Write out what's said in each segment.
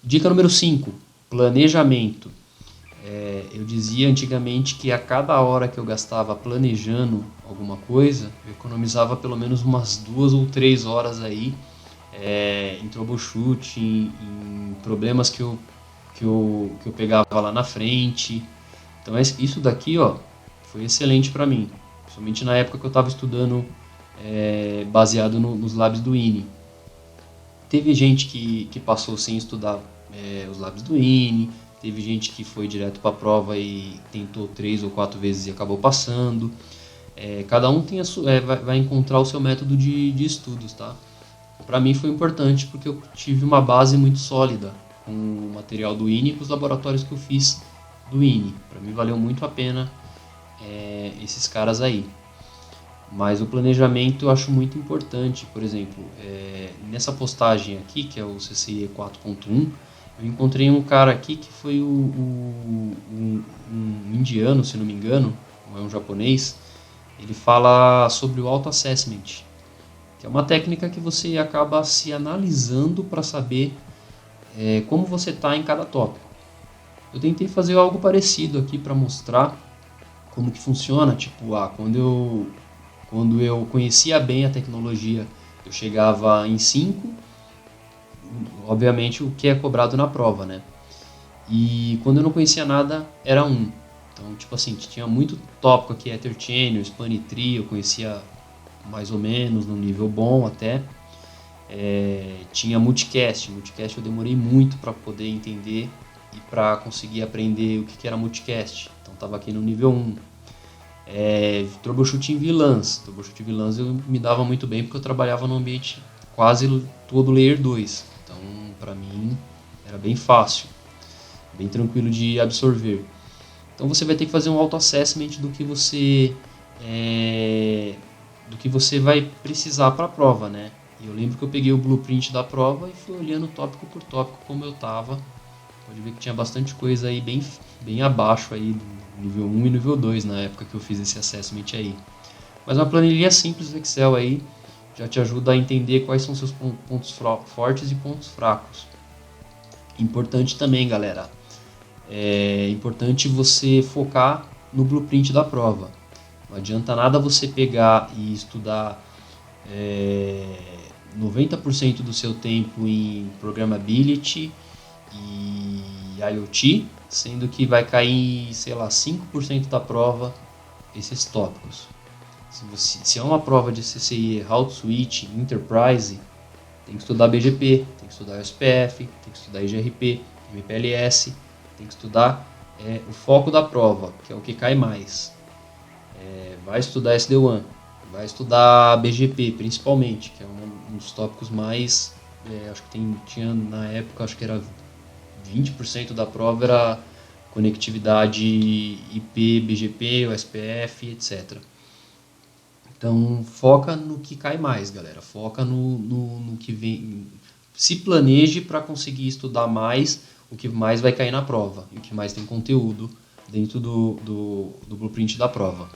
Dica número 5, planejamento. Eu dizia antigamente que a cada hora que eu gastava planejando alguma coisa, eu economizava pelo menos umas 2 ou 3 horas aí em troubleshoot, em problemas que eu pegava lá na frente. Então isso daqui, ó, foi excelente para mim, principalmente na época que eu estava estudando baseado nos labs do INE. Teve gente que passou sem estudar os labs do INE, teve gente que foi direto para a prova e tentou 3 ou 4 vezes e acabou passando. Cada um tem vai encontrar o seu método de estudos, tá? Para mim foi importante porque eu tive uma base muito sólida com o material do INE e com os laboratórios que eu fiz do INE. Para mim valeu muito a pena esses caras aí. Mas o planejamento eu acho muito importante. Por exemplo, nessa postagem aqui, que é o CCIE 4.1, eu encontrei um cara aqui que foi um indiano, se não me engano, ou é um japonês. Ele fala sobre o auto-assessment, que é uma técnica que você acaba se analisando para saber como você está em cada tópico. Eu tentei fazer algo parecido aqui para mostrar como que funciona. Tipo, quando eu conhecia bem a tecnologia, eu chegava em 5, obviamente o que é cobrado na prova, né? E quando eu não conhecia nada, era 1. Então, tipo assim, tinha muito tópico aqui, Etherchain, Span Tree, eu conhecia mais ou menos, num nível bom até. Tinha multicast eu demorei muito para poder entender e para conseguir aprender o que era multicast. Então estava aqui no nível 1. Troubleshooting VLANs. Troubleshooting VLANs eu me dava muito bem porque eu trabalhava num ambiente quase todo Layer 2. Então, para mim, era bem fácil, bem tranquilo de absorver. Então, você vai ter que fazer um auto-assessment do que você vai precisar para a prova, né? E eu lembro que eu peguei o blueprint da prova e fui olhando tópico por tópico como eu estava. Pode ver que tinha bastante coisa aí bem abaixo aí do nível 1 e nível 2 na época que eu fiz esse assessment aí. Mas uma planilha simples do Excel aí já te ajuda a entender quais são seus pontos fortes e pontos fracos. Importante também, galera, é importante você focar no blueprint da prova. Não adianta nada você pegar e estudar 90% do seu tempo em programmability e IoT, sendo que vai cair, sei lá, 5% da prova esses tópicos. Se é uma prova de CCIE, Route Switch, Enterprise, tem que estudar BGP, tem que estudar SPF, tem que estudar IGRP, MPLS, tem que estudar o foco da prova, que é o que cai mais. Vai estudar SD-WAN, vai estudar BGP principalmente, que é um dos tópicos mais, acho que tinha na época, acho que era 20% da prova era conectividade IP, BGP, OSPF, etc. Então, foca no que cai mais, galera. Foca no que vem. Se planeje para conseguir estudar mais o que mais vai cair na prova e o que mais tem conteúdo dentro do blueprint da prova.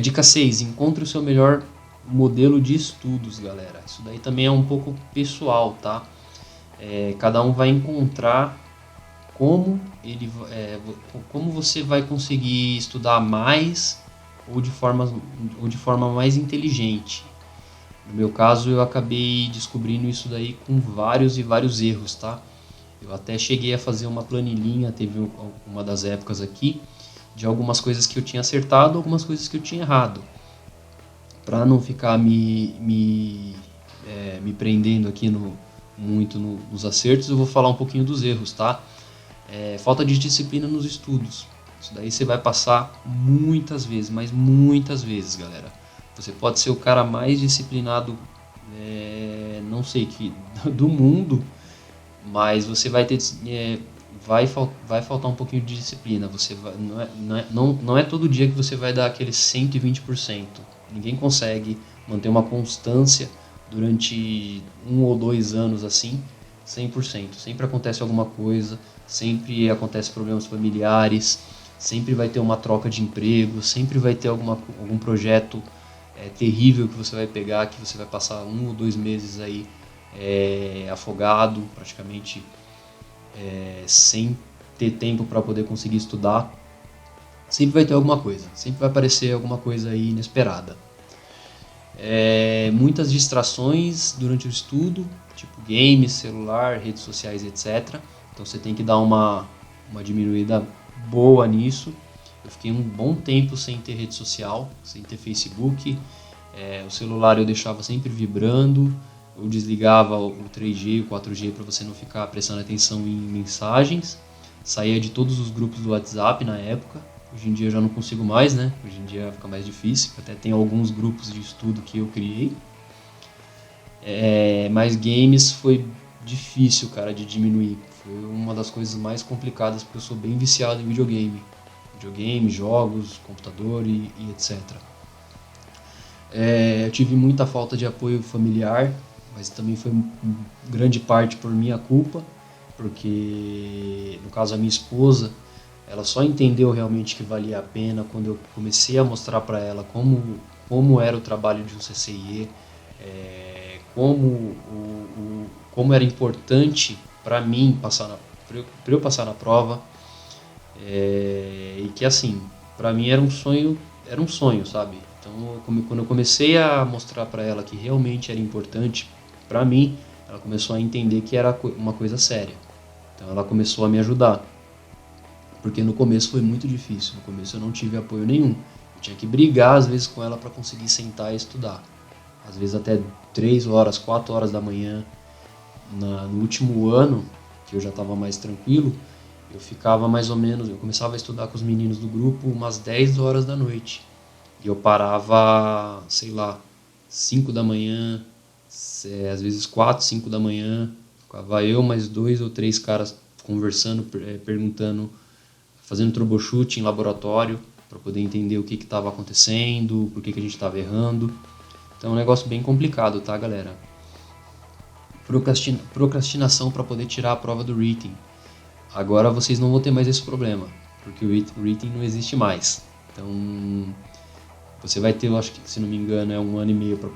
Dica 6. Encontre o seu melhor modelo de estudos, galera. Isso daí também é um pouco pessoal, tá? Cada um vai encontrar como você vai conseguir estudar mais ou de forma mais inteligente. No meu caso, eu acabei descobrindo isso daí com vários e vários erros, tá? Eu até cheguei a fazer uma planilhinha, teve uma das épocas aqui, de algumas coisas que eu tinha acertado, algumas coisas que eu tinha errado. Para não ficar me prendendo aqui muito nos acertos, eu vou falar um pouquinho dos erros, tá? Falta de disciplina nos estudos. Isso daí você vai passar muitas vezes, mas muitas vezes, galera. Você pode ser o cara mais disciplinado, não sei que do mundo, mas você vai ter vai faltar um pouquinho de disciplina. Você não é todo dia que você vai dar aquele 120%. Ninguém consegue manter uma constância durante 1 ou 2 anos assim, 100%. Sempre acontece alguma coisa, sempre acontece problemas familiares, sempre vai ter uma troca de emprego, sempre vai ter algum projeto terrível que você vai pegar, que você vai passar 1 ou 2 meses aí afogado, praticamente sem ter tempo para poder conseguir estudar. Sempre vai ter alguma coisa, sempre vai aparecer alguma coisa aí inesperada. Muitas distrações durante o estudo, tipo games, celular, redes sociais, etc. Então você tem que dar uma diminuída boa nisso. Eu fiquei um bom tempo sem ter rede social, sem ter Facebook. O celular eu deixava sempre vibrando, eu desligava o 3G e o 4G para você não ficar prestando atenção em mensagens. Saía de todos os grupos do WhatsApp na época. Hoje em dia eu já não consigo mais, né? Hoje em dia fica mais difícil. Até tem alguns grupos de estudo que eu criei. Mas games foi difícil, cara, de diminuir. Foi uma das coisas mais complicadas, porque eu sou bem viciado em videogame. Videogame, jogos, computador e etc. Eu tive muita falta de apoio familiar, mas também foi grande parte por minha culpa, porque no caso a minha esposa, ela só entendeu realmente que valia a pena quando eu comecei a mostrar para ela como era o trabalho de um CCIE, como era importante para mim para eu passar na prova, e que assim, para mim era um sonho, sabe? Então, quando eu comecei a mostrar para ela que realmente era importante para mim, ela começou a entender que era uma coisa séria. Então ela começou a me ajudar. Porque no começo foi muito difícil, no começo eu não tive apoio nenhum. Eu tinha que brigar às vezes com ela para conseguir sentar e estudar. Às vezes até 3 horas, 4 horas da manhã. No último ano, que eu já estava mais tranquilo, eu ficava mais ou menos, eu começava a estudar com os meninos do grupo umas 10 horas da noite. E eu parava, sei lá, 5 da manhã, às vezes 4, 5 da manhã. Ficava eu mais 2 ou 3 caras conversando, perguntando, fazendo troubleshooting em laboratório para poder entender o que estava acontecendo, por que a gente estava errando. Então é um negócio bem complicado, tá, galera? Procrastinação para poder tirar a prova do written. Agora vocês não vão ter mais esse problema, porque o written não existe mais. Então você vai ter, eu acho que, se não me engano, 1 ano e meio para...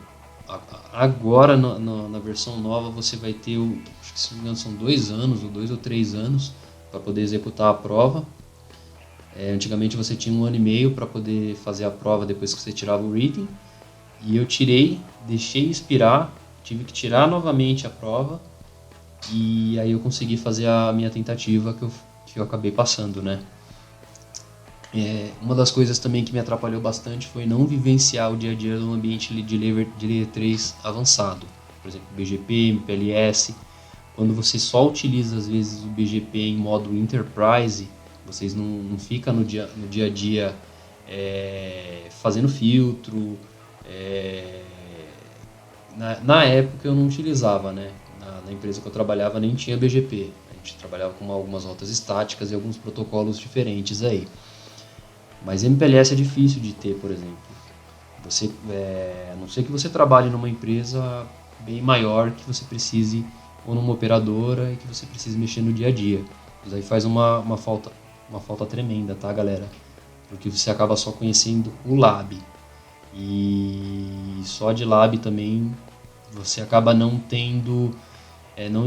Agora na versão nova você vai ter, acho que, se não me engano, são 2 anos ou 2 ou 3 anos para poder executar a prova. Antigamente você tinha 1 ano e meio para poder fazer a prova depois que você tirava o written. E eu tirei, deixei expirar, tive que tirar novamente a prova. E aí eu consegui fazer a minha tentativa que eu acabei passando, né? Uma das coisas também que me atrapalhou bastante foi não vivenciar o dia a dia no ambiente de Layer 3 avançado. Por exemplo, BGP, MPLS. Quando você só utiliza às vezes o BGP em modo Enterprise, vocês não ficam no dia a dia fazendo filtro. Na época eu não utilizava, né? Na empresa que eu trabalhava nem tinha BGP. A gente trabalhava com algumas rotas estáticas e alguns protocolos diferentes aí. Mas MPLS é difícil de ter, por exemplo. A não ser que você trabalhe numa empresa bem maior, que você precise, ou numa operadora, e que você precise mexer no dia a dia. Isso aí faz uma falta tremenda, tá, galera? Porque você acaba só conhecendo o lab. E só de lab também você acaba não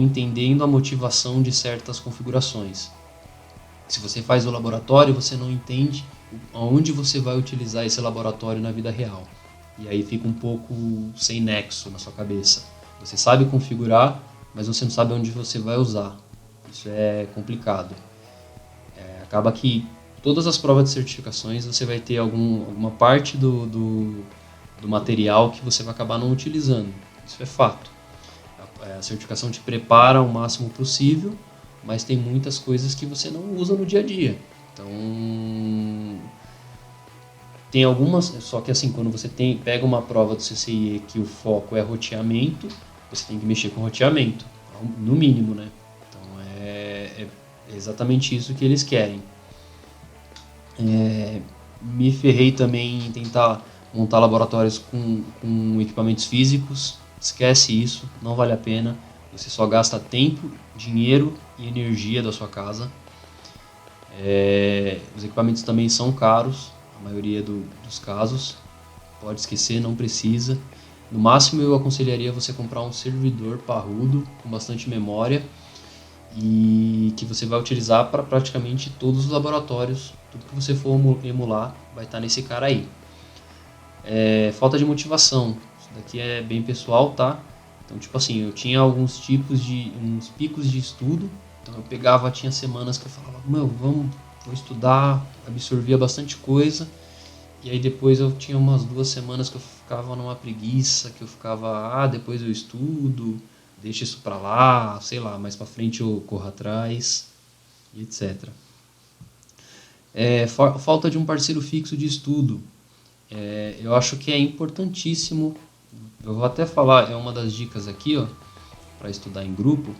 entendendo a motivação de certas configurações. Se você faz o laboratório, você não entende aonde você vai utilizar esse laboratório na vida real. E aí fica um pouco sem nexo na sua cabeça. Você sabe configurar, mas você não sabe onde você vai usar. Isso é complicado. Acaba que todas as provas de certificações você vai ter alguma parte do material que você vai acabar não utilizando. Isso é fato. A certificação te prepara o máximo possível, mas tem muitas coisas que você não usa no dia a dia. Então, tem algumas, só que assim, quando você pega uma prova do CCIE que o foco é roteamento, você tem que mexer com roteamento, no mínimo, né? Então é exatamente isso que eles querem. Me ferrei também em tentar montar laboratórios com equipamentos físicos. Esquece isso, não vale a pena. Você só gasta tempo, dinheiro e energia da sua casa. Os equipamentos também são caros, a maioria dos casos. Pode esquecer, não precisa. No máximo eu aconselharia você comprar um servidor parrudo com bastante memória e que você vai utilizar para praticamente todos os laboratórios. Tudo que você for emular vai estar nesse cara aí. Falta de motivação. Isso daqui é bem pessoal, tá? Então, tipo assim, eu tinha uns picos de estudo. Então eu pegava, tinha semanas que eu falava, vou estudar, absorvia bastante coisa. E aí depois eu tinha umas 2 semanas que eu ficava numa preguiça, que eu ficava, depois eu estudo, deixa isso pra lá, sei lá, mais pra frente eu corro atrás, e etc. Falta de um parceiro fixo de estudo. Eu acho que é importantíssimo, eu vou até falar, é uma das dicas aqui, ó, para estudar em grupo,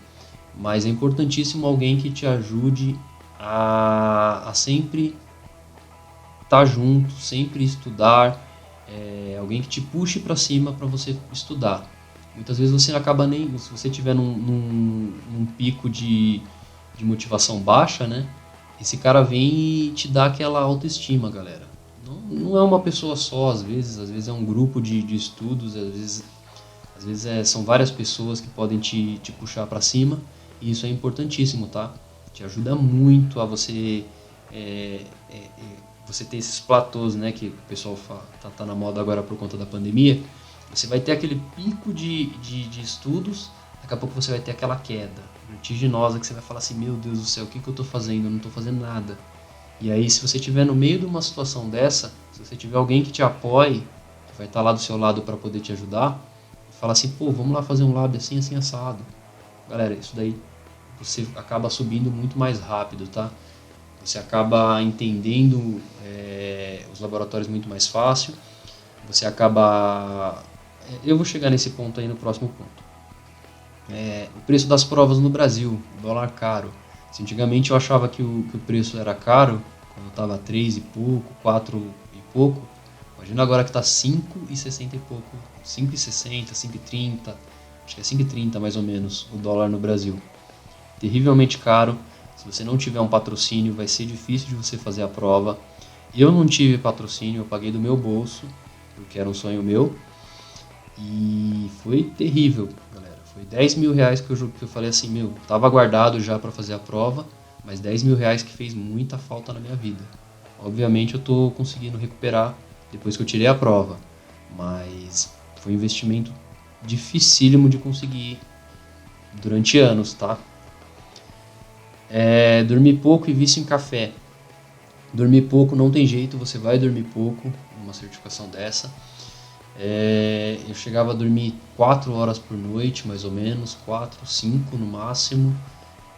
mas é importantíssimo alguém que te ajude a sempre estar junto, sempre estudar, alguém que te puxe para cima para você estudar. Muitas vezes você acaba nem, se você tiver num pico de motivação baixa, né? Esse cara vem e te dá aquela autoestima, galera. Não é uma pessoa só, às vezes é um grupo de estudos, às vezes são várias pessoas que podem te puxar para cima, e isso é importantíssimo, tá? Te ajuda muito a você você ter esses platôs, né, que o pessoal tá na moda agora por conta da pandemia. Você vai ter aquele pico de estudos, daqui a pouco você vai ter aquela queda vertiginosa que você vai falar assim, meu Deus do céu, o que eu tô fazendo? Eu não tô fazendo nada. E aí, se você estiver no meio de uma situação dessa, se você tiver alguém que te apoie, que vai estar lá do seu lado para poder te ajudar, fala assim, vamos lá fazer um lab assim, assim, assado. Galera, isso daí você acaba subindo muito mais rápido, tá? Você acaba entendendo os laboratórios muito mais fácil. Você acaba... Eu vou chegar nesse ponto aí no próximo ponto. O preço das provas no Brasil, dólar caro. Antigamente eu achava que o preço era caro, quando estava 3 e pouco, 4 e pouco. Imagina agora que está 5,60 e pouco, 5,60, 5,30, acho que é 5,30 mais ou menos o dólar no Brasil. Terrivelmente caro. Se você não tiver um patrocínio, vai ser difícil de você fazer a prova. Eu não tive patrocínio, eu paguei do meu bolso, porque era um sonho meu. E foi terrível, galera. Foi 10 mil reais que eu falei assim, tava guardado já para fazer a prova, mas 10 mil reais que fez muita falta na minha vida. Obviamente eu tô conseguindo recuperar depois que eu tirei a prova, mas foi um investimento dificílimo de conseguir durante anos, tá? Dormir pouco e vício em café. Dormir pouco não tem jeito, você vai dormir pouco numa certificação dessa. Eu chegava a dormir 4 horas por noite, mais ou menos, 4, 5 no máximo.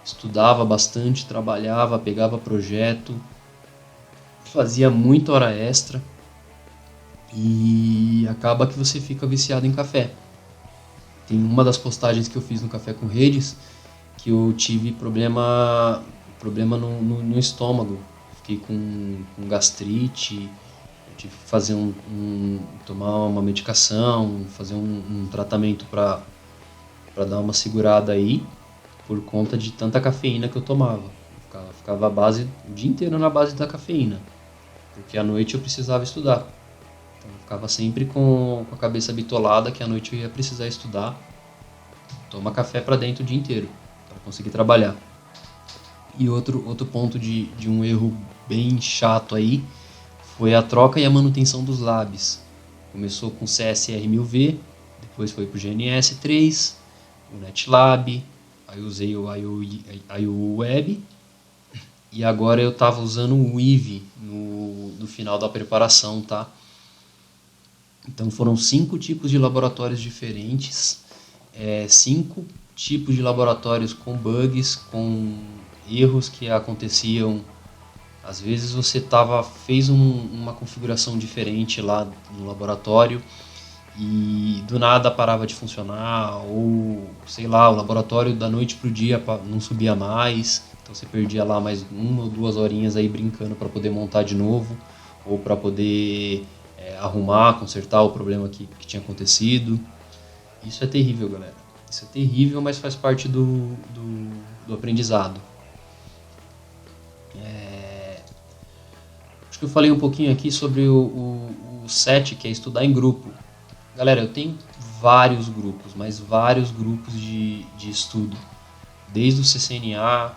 Estudava bastante, trabalhava, pegava projeto, fazia muita hora extra e acaba que você fica viciado em café. Tem uma das postagens que eu fiz no Café com Redes que eu tive problema no estômago. Fiquei com gastrite, tive que fazer tomar uma medicação, fazer um tratamento para dar uma segurada aí, por conta de tanta cafeína que eu tomava. Ficava o dia inteiro na base da cafeína, porque à noite eu precisava estudar. Então eu ficava sempre com a cabeça bitolada que à noite eu ia precisar estudar. Toma café para dentro o dia inteiro, para conseguir trabalhar. E outro ponto de um erro bem chato aí foi a troca e a manutenção dos labs. Começou com CSR 1000V, depois foi para o GNS3, o NetLab, aí usei o IO Web e agora eu estava usando o IVE no final da preparação, tá? Então foram 5 tipos de laboratórios diferentes, 5 tipos de laboratórios com bugs, com erros que aconteciam. Às vezes você fez uma configuração diferente lá no laboratório e do nada parava de funcionar, ou sei lá, o laboratório da noite pro dia não subia mais, então você perdia lá mais 1 ou 2 horinhas aí brincando para poder montar de novo, ou para poder arrumar, consertar o problema que tinha acontecido. Isso é terrível, galera. Isso é terrível, mas faz parte do aprendizado. Acho que eu falei um pouquinho aqui sobre o 7, que é estudar em grupo. Galera, eu tenho vários grupos, mas vários grupos de estudo. Desde o CCNA,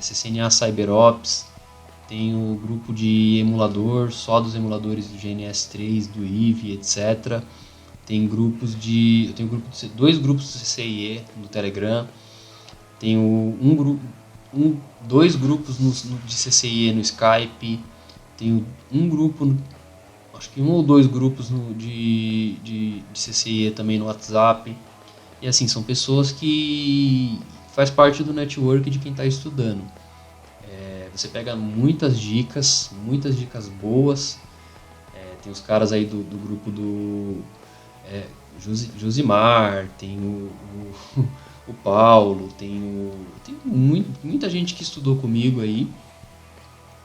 CCNA CyberOps, tem o grupo de emulador, só dos emuladores do GNS3, do EVE, etc. Tem dois grupos do CCIE no Telegram. Tenho dois grupos de CCIE no Skype. Tenho um grupo, acho que um ou dois grupos de CCIE também no WhatsApp. E assim, são pessoas que faz parte do network de quem está estudando. Você pega muitas dicas boas. Tem os caras aí do grupo do Josimar, tem o Paulo, tem muita gente que estudou comigo aí.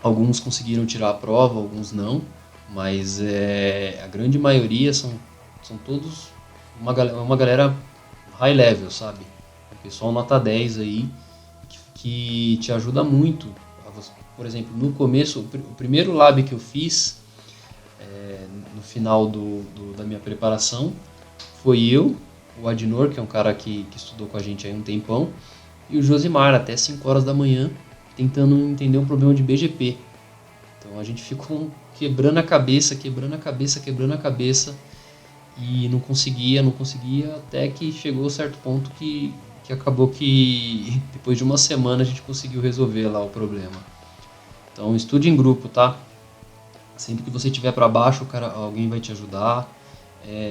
Alguns conseguiram tirar a prova, alguns não, mas a grande maioria são todos uma galera high level, sabe? O pessoal nota 10 aí, que te ajuda muito. Por exemplo, no começo, o primeiro lab que eu fiz, no final da minha preparação, foi eu, o Adnor, que é um cara que estudou com a gente aí um tempão, e o Josimar, até 5 horas da manhã, tentando entender um problema de BGP. Então a gente ficou quebrando a cabeça, e não conseguia, até que chegou a certo ponto que acabou que depois de uma semana a gente conseguiu resolver lá o problema. Então estude em grupo, tá? Sempre que você estiver para baixo, alguém vai te ajudar.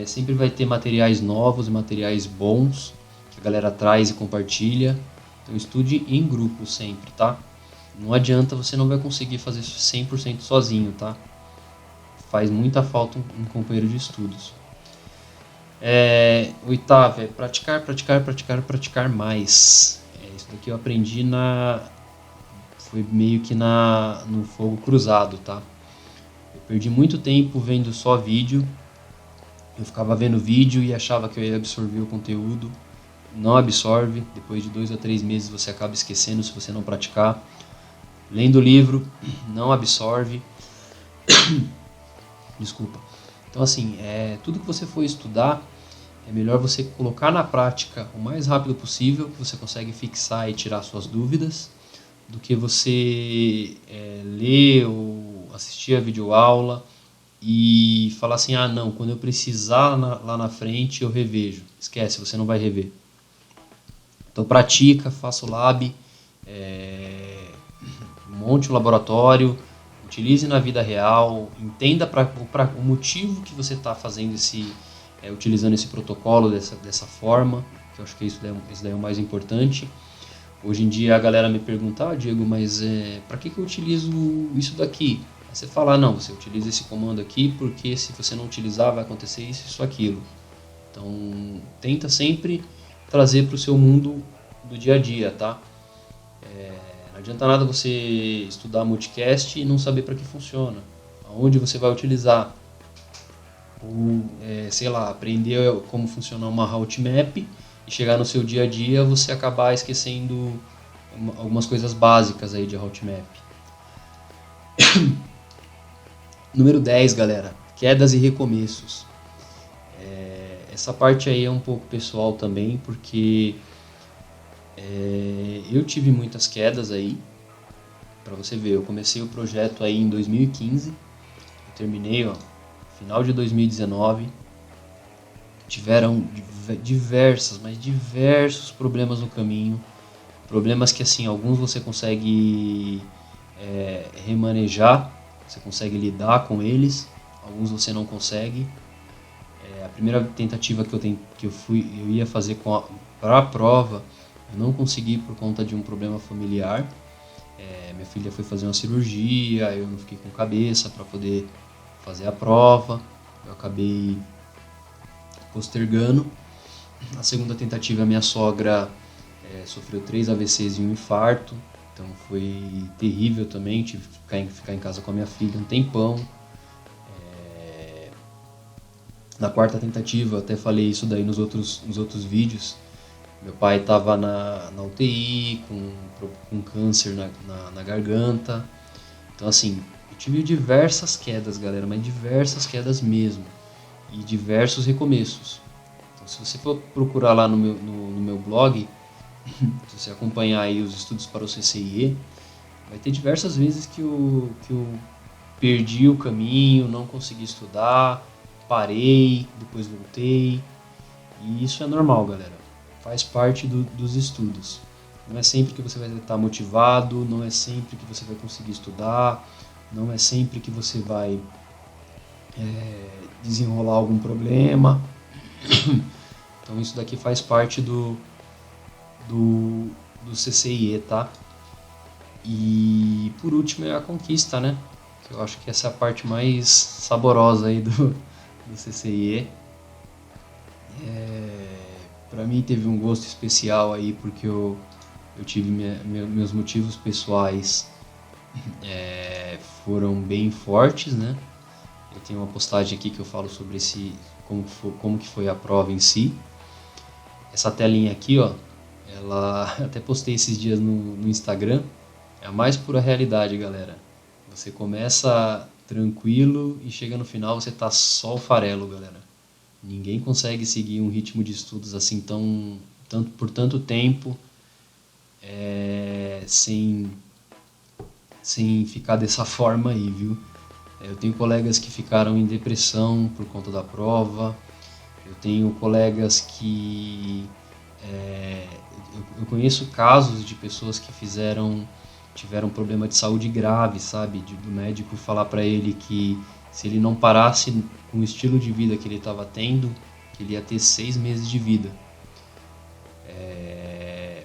Sempre vai ter materiais novos e materiais bons que a galera traz e compartilha. Então estude em grupo sempre, tá? Não adianta, você não vai conseguir fazer 100% sozinho, tá? Faz muita falta um companheiro de estudos. Oitavo, praticar mais. Isso daqui eu aprendi foi meio que no fogo cruzado, tá? Eu perdi muito tempo vendo só vídeo. Eu ficava vendo vídeo e achava que eu ia absorver o conteúdo. Não absorve. Depois de 2 a 3 meses você acaba esquecendo se você não praticar. Lendo livro, não absorve. Desculpa. Então assim, tudo que você for estudar, é melhor você colocar na prática o mais rápido possível, que você consegue fixar e tirar suas dúvidas, do que você ler ou assistir a videoaula e falar assim, não, quando eu precisar lá na frente eu revejo. Esquece, você não vai rever. Então pratica, faça o lab, monte o laboratório, utilize na vida real, entenda o motivo que você está fazendo utilizando esse protocolo dessa forma, que eu acho que isso daí é o mais importante. Hoje em dia a galera me pergunta, Diego, mas para que eu utilizo isso daqui? Aí você fala, não, você utiliza esse comando aqui porque se você não utilizar vai acontecer isso, aquilo. Então tenta sempre trazer para o seu mundo do dia a dia, tá? Não adianta nada você estudar multicast e não saber para que funciona, aonde você vai utilizar. Ou, sei lá, aprender como funciona uma route map e chegar no seu dia a dia você acabar esquecendo algumas coisas básicas aí de route map. Número 10, galera, quedas e recomeços. Essa parte aí é um pouco pessoal também, porque eu tive muitas quedas aí. Pra você ver, eu comecei o projeto aí em 2015, eu terminei final de 2019. Tiveram diversos problemas no caminho, problemas que assim, alguns você consegue remanejar, você consegue lidar com eles, alguns você não consegue. A primeira tentativa que eu ia fazer para a prova, eu não consegui por conta de um problema familiar. Minha filha foi fazer uma cirurgia, eu não fiquei com cabeça para poder fazer a prova, eu acabei postergando. Na segunda tentativa, minha sogra sofreu 3 AVCs e um infarto, então foi terrível também, tive que ficar em casa com a minha filha um tempão. Na quarta tentativa, eu até falei isso daí nos outros vídeos, meu pai estava na UTI, com câncer na garganta. Então assim, eu tive diversas quedas, galera, mas diversas quedas mesmo. E diversos recomeços. Então, se você for procurar lá no meu blog, se você acompanhar aí os estudos para o CCIE, vai ter diversas vezes que eu perdi o caminho, não consegui estudar, parei, depois voltei. E isso é normal, galera. Faz parte dos estudos. Não é sempre que você vai estar motivado, não é sempre que você vai conseguir estudar, não é sempre que você vai desenrolar algum problema. Então isso daqui faz parte do CCIE, tá? E por último é a conquista, né? Que eu acho que essa é a parte mais saborosa aí do CCIE. Para mim teve um gosto especial aí porque eu tive meus motivos pessoais foram bem fortes, né? Eu tenho uma postagem aqui que eu falo sobre como que foi a prova em si. Essa telinha aqui, ó, ela até postei esses dias no Instagram. É a mais pura realidade, galera. Você começa tranquilo e chega no final você tá só o farelo, galera. Ninguém consegue seguir um ritmo de estudos assim por tanto tempo sem ficar dessa forma aí, viu? Eu tenho colegas que ficaram em depressão por conta da prova. Eu tenho colegas que... eu conheço casos de pessoas que tiveram um problema de saúde grave, sabe? Do médico falar para ele que se ele não parasse com o estilo de vida que ele estava tendo, que ele ia ter 6 meses de vida.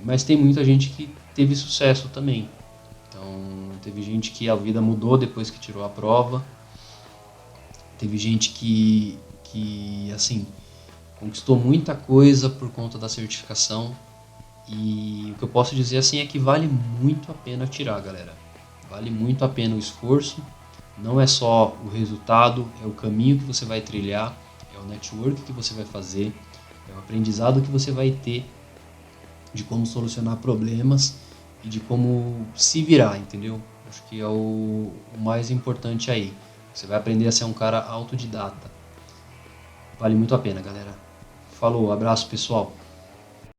Mas tem muita gente que teve sucesso também. Então, teve gente que a vida mudou depois que tirou a prova. Teve gente que assim, conquistou muita coisa por conta da certificação. E o que eu posso dizer assim é que vale muito a pena tirar, galera. Vale muito a pena o esforço. Não é só o resultado, é o caminho que você vai trilhar, é o network que você vai fazer, é o aprendizado que você vai ter de como solucionar problemas e de como se virar, entendeu? Acho que é o mais importante aí. Você vai aprender a ser um cara autodidata. Vale muito a pena, galera. Falou, abraço, pessoal.